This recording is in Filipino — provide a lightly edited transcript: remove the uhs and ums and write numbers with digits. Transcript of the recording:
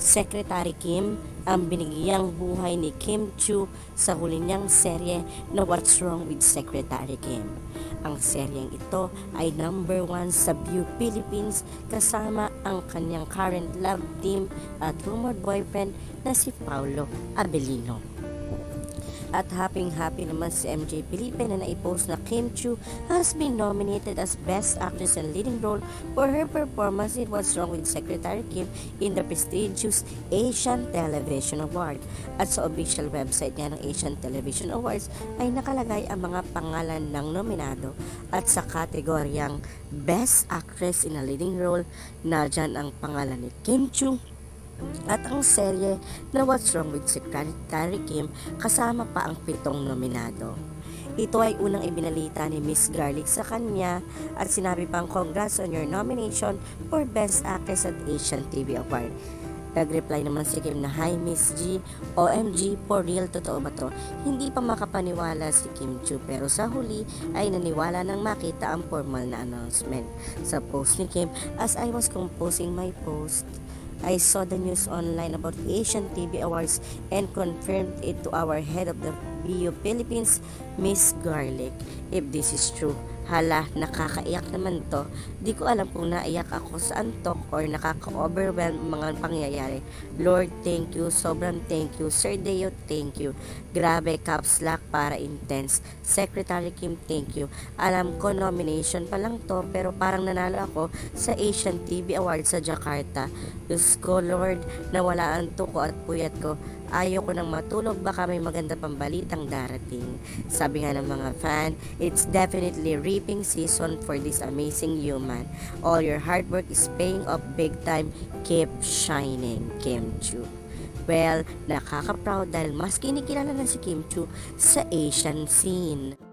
Secretary Kim ang binigyang buhay ni Kim Chu sa huli niyang serye na What's Wrong with Secretary Kim. Ang seryeng ito ay number 1 sa View Philippines kasama ang kanyang current love team at rumored boyfriend na si Paulo Abelino. At happy naman si MJ Felipe na naipost na Kim Chu has been nominated as Best Actress in Leading Role for her performance in What's Wrong with Secretary Kim in the prestigious Asian Television Award. At sa official website niya ng Asian Television Awards ay nakalagay ang mga pangalan ng nominado. At sa kategoryang Best Actress in a Leading Role, nadyan ang pangalan ni Kim Chu at ang serye na What's Wrong with Secretary Kim kasama pa ang 7 nominado. Ito ay unang ibinalita ni Miss Garlic sa kanya at sinabi pang congrats on your nomination for Best Actress at Asian TV Award. Nag-reply naman si Kim na hi Miss G, OMG, for real, totoo ba to? Hindi pa makapaniwala si Kim Chu pero sa huli ay naniwala nang makita ang formal na announcement. Sa post ni Kim, as I was composing my post, I saw the news online about Asian TV Awards and confirmed it to our head of the BU Philippines, Miss Garlic. If this is true, hala, nakakaiyak naman to. Di ko alam kung naiyak ako sa antok or nakaka-overwhelm mga pangyayari. Lord, thank you. Sobrang thank you. Sir Deo, thank you. Grabe, caps lock para intense. Secretary Kim, thank you. Alam ko nomination pa lang to pero parang nanalo ako sa Asian TV Awards sa Jakarta. Diyos ko, Lord, nawala ang tuko at puyat ko. Ayaw ko nang matulog, baka may maganda pang balitang darating. Sabi nga ng mga fan, it's definitely reaping season for this amazing human. All your hard work is paying off big time. Keep shining, Kim Chu. Well, nakaka-proud dahil mas kinikilala na si Kim Chu sa Asian scene.